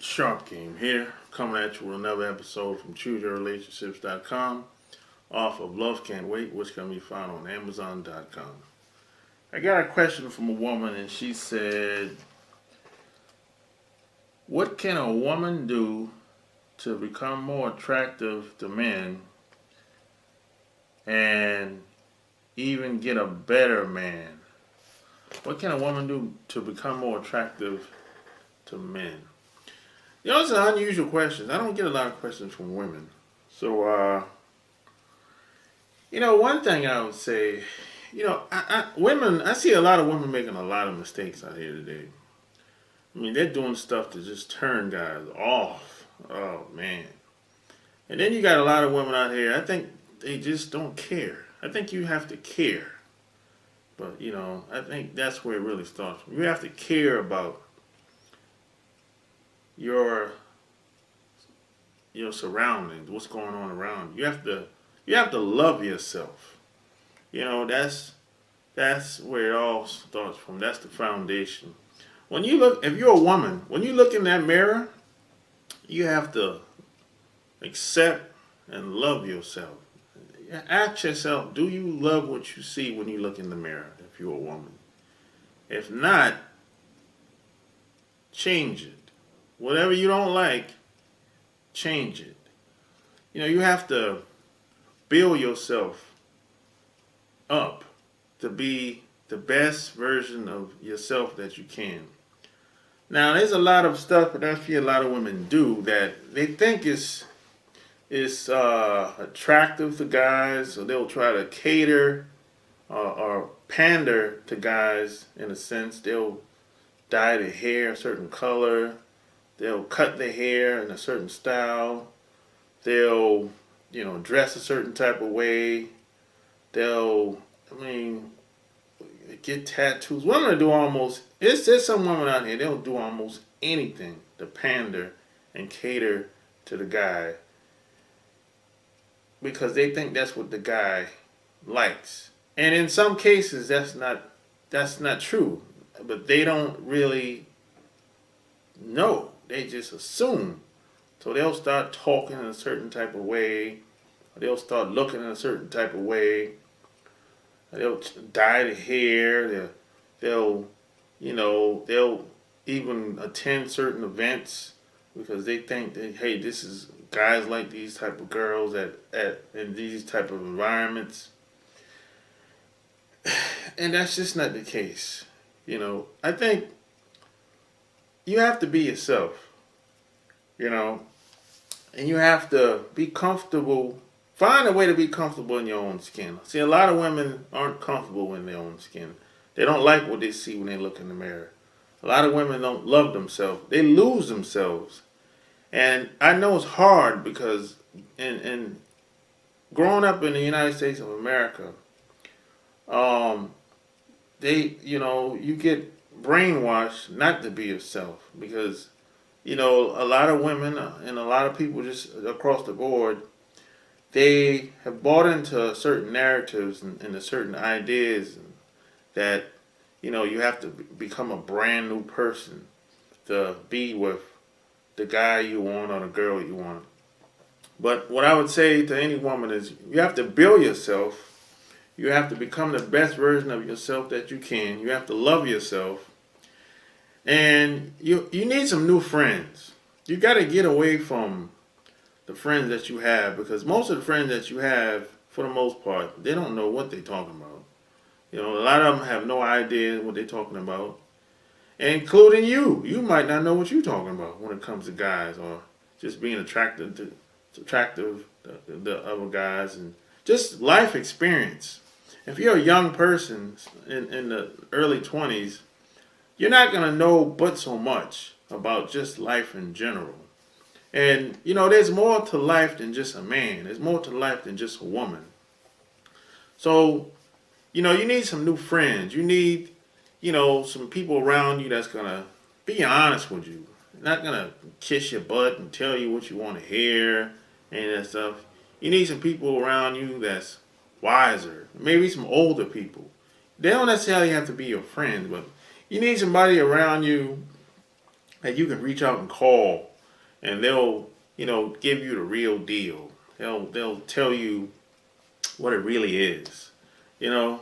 Sharp Game here, coming at you with another episode from ChooseYourRelationships.com off of Love Can't Wait, which can be found on Amazon.com. I got a question from a woman, and she said, what can a woman do to become more attractive to men and even get a better man? What can a woman do to become more attractive to men? You know, it's an unusual question. I don't get a lot of questions from women. So, one thing I would say, women, I see a lot of women making a lot of mistakes out here today. I mean, they're doing stuff to just turn guys off. Oh, man. And then you got a lot of women out here, I think they just don't care. I think you have to care. But, I think that's where it really starts. You have to care about your surroundings, what's going on around you. You have to love yourself. That's where it all starts from. That's the foundation. If you're a woman, when you look in that mirror, you have to accept and love yourself. Ask yourself, do you love what you see when you look in the mirror if you're a woman? If not, change it. Whatever you don't like, change it. You have to build yourself up to be the best version of yourself that you can. Now, there's a lot of stuff that I feel a lot of women do that they think is attractive to guys, so they'll try to cater or pander to guys in a sense. They'll dye their hair a certain color. They'll cut their hair in a certain style. They'll, dress a certain type of way. They'll, get tattoos. Women do there's some women out here, they'll do almost anything to pander and cater to the guy because they think that's what the guy likes. And in some cases, that's not true. But they don't really know. They just assume. So they'll start talking in a certain type of way. They'll start looking in a certain type of way. They'll dye the hair. They'll even attend certain events because they think that, hey, this is guys like these type of girls in these type of environments. And that's just not the case. I think you have to be yourself, and you have to be comfortable. Find a way to be comfortable in your own skin. See, a lot of women aren't comfortable in their own skin. They don't like what they see when they look in the mirror. A lot of women don't love themselves. They lose themselves. And I know it's hard because in growing up in the United States of America, you get brainwashed not to be yourself because, a lot of women and a lot of people just across the board, they have bought into certain narratives and certain ideas that, you have to become a brand new person to be with the guy you want or the girl you want. But what I would say to any woman is you have to build yourself. You have to become the best version of yourself that you can. You have to love yourself. And you need some new friends. You got to get away from the friends that you have because most of the friends that you have, for the most part, they don't know what they're talking about. A lot of them have no idea what they're talking about, including you. You might not know what you're talking about when it comes to guys or just being attractive to the other guys and just life experience. If you're a young person in the early 20s, you're not going to know but so much about just life in general. And, there's more to life than just a man. There's more to life than just a woman. So, you need some new friends. You need, some people around you that's going to be honest with you. Not going to kiss your butt and tell you what you want to hear and that stuff. You need some people around you that's wiser. Maybe some older people. They don't necessarily have to be your friends, but you need somebody around you that you can reach out and call and they'll, give you the real deal. They'll tell you what it really is, you know.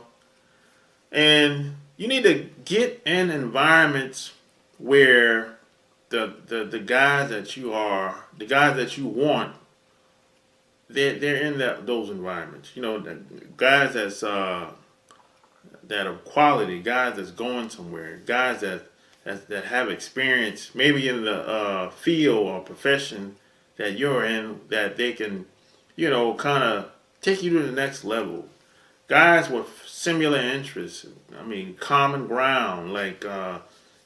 And you need to get in environments where the guys that the guys that you want, they're in those environments. The guys that are quality, guys that's going somewhere, guys that have experience, maybe in the field or profession that you're in, that they can, kind of take you to the next level. Guys with similar interests, I mean, common ground, like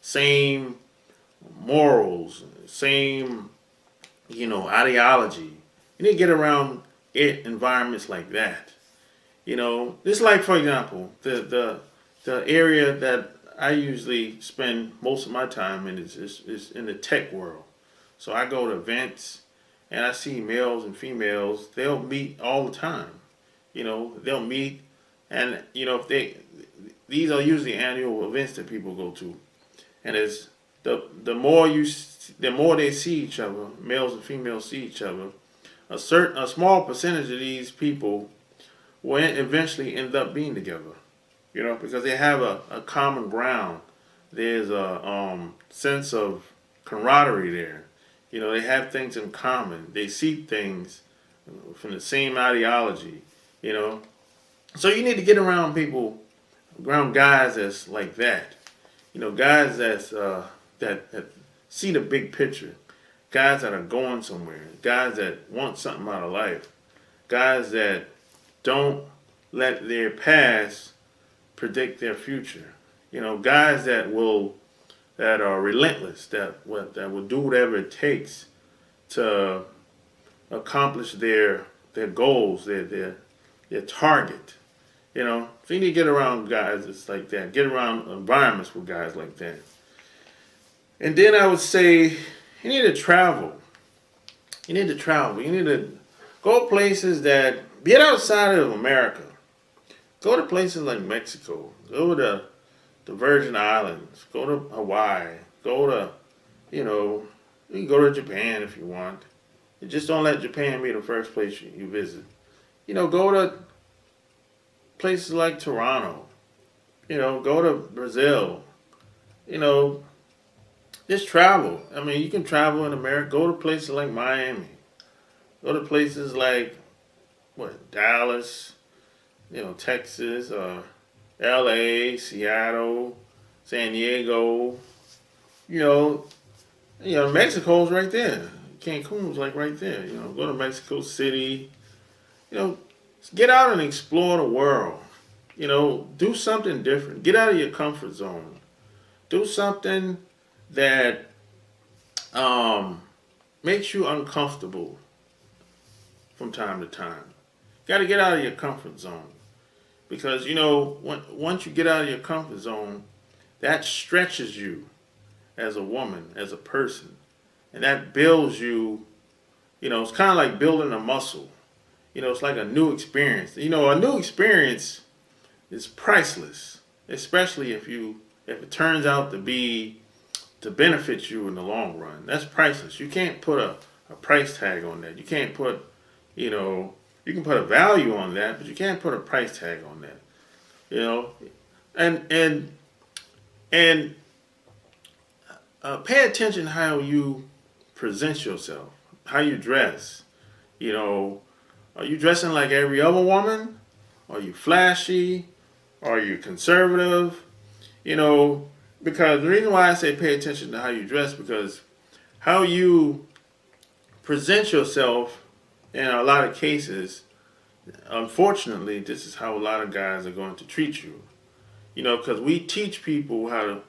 same morals, same, ideology. You need to get around environments like that. Just like, for example, the area that I usually spend most of my time in is in the tech world. So I go to events and I see males and females. They'll meet all the time. They'll meet, and if these are usually annual events that people go to, and it's the more they see each other, males and females see each other. A small percentage of these people will eventually end up being together, because they have a common ground. There's a sense of camaraderie there. They have things in common. They see things from the same ideology, So you need to get around people, around guys that's like that. Guys that see the big picture. Guys that are going somewhere. Guys that want something out of life. Guys that don't let their past predict their future. Guys that are relentless, that will do whatever it takes to accomplish their goals, their target. So you need to get around guys that's like that. Get around environments with guys like that. And then I would say you need to travel. You need to travel. You need to go places that get outside of America. Go to places like Mexico. Go to the Virgin Islands. Go to Hawaii. Go to, you can go to Japan if you want. Just don't let Japan be the first place you visit. Go to places like Toronto. Go to Brazil. Just travel. I mean, you can travel in America. Go to places like Miami. Go to places like, Dallas, Texas, L.A., Seattle, San Diego. Mexico's right there. Cancun's like right there. Go to Mexico City. Get out and explore the world. Do something different. Get out of your comfort zone. Do something that makes you uncomfortable from time to time. Got to get out of your comfort zone, because once you get out of your comfort zone, that stretches you as a woman, as a person, and that builds you. It's kind of like building a muscle. It's like a new experience. A new experience is priceless, especially if it turns out to benefit you in the long run. That's priceless. You can't put a price tag on that. You can't put, you can put a value on that, but you can't put a price tag on that. And pay attention how you present yourself, how you dress. Are you dressing like every other woman? Are you flashy? Are you conservative? Because the reason why I say pay attention to how you dress, because how you present yourself in a lot of cases, unfortunately, this is how a lot of guys are going to treat you. Because we teach people how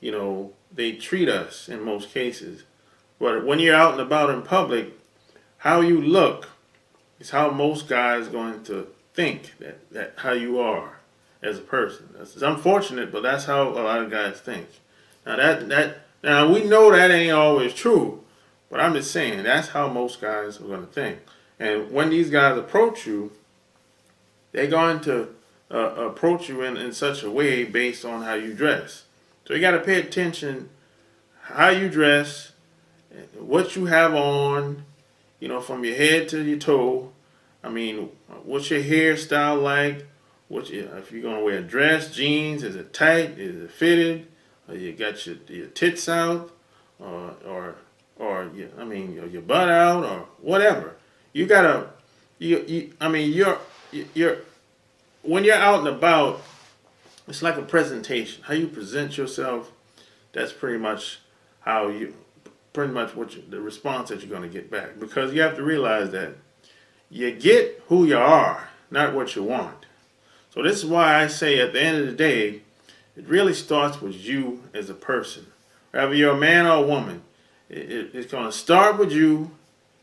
they treat us in most cases. But when you're out and about in public, how you look is how most guys are going to think that how you are as a person. It's unfortunate, but that's how a lot of guys think. Now we know that ain't always true, but I'm just saying that's how most guys are going to think. And when these guys approach you, they're going to approach you in such a way based on how you dress. So you got to pay attention how you dress what you have on, from your head to your toe. I mean, what's your hairstyle like? If you're gonna wear a dress, jeans, is it tight? Is it fitted? Or you got your tits out, or your butt out, or whatever. You gotta, I mean, you're when you're out and about, it's like a presentation. How you present yourself, that's pretty much the response that you're going to get back. Because you have to realize that you get who you are, not what you want. So this is why I say at the end of the day, it really starts with you as a person. Whether you're a man or a woman, it's going to start with you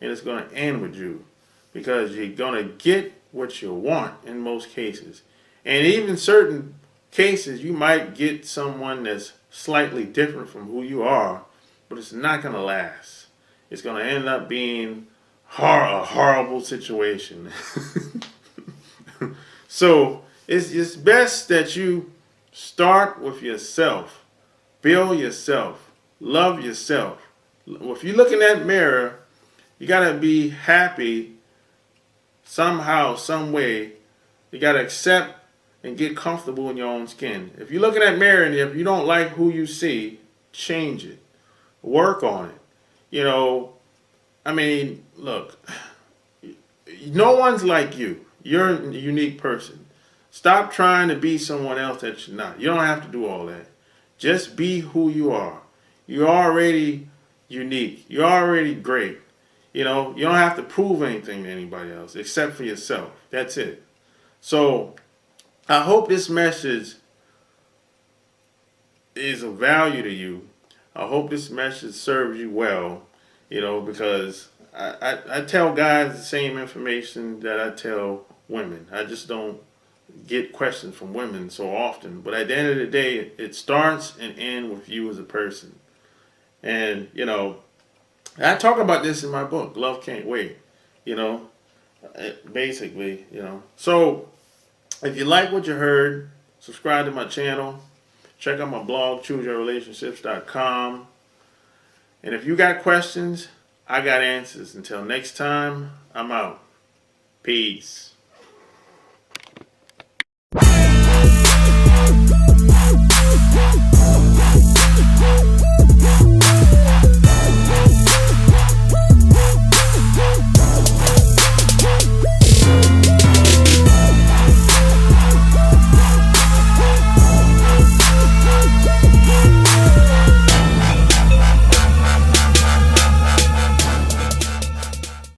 and it's going to end with you. Because you're going to get what you want in most cases. And even certain cases, you might get someone that's slightly different from who you are, but it's not going to last. It's going to end up being a horrible situation. So it's best that you start with yourself, build yourself, love yourself. If you look in that mirror, you got to be happy somehow, some way. You got to accept and get comfortable in your own skin. If you look in that mirror and if you don't like who you see, change it. Work on it. Look, no one's like you. You're a unique person. Stop trying to be someone else that you're not. You don't have to do all that. Just be who you are. You're already unique. You're already great. You don't have to prove anything to anybody else except for yourself. That's it. So I hope this message is of value to you. I hope this message serves you well, because I tell guys the same information that I tell women. I just don't get questions from women so often. But at the end of the day, it starts and ends with you as a person. And, I talk about this in my book, Love Can't Wait, basically. So if you like what you heard, subscribe to my channel. Check out my blog, chooseyourrelationships.com. And if you got questions, I got answers. Until next time, I'm out. Peace.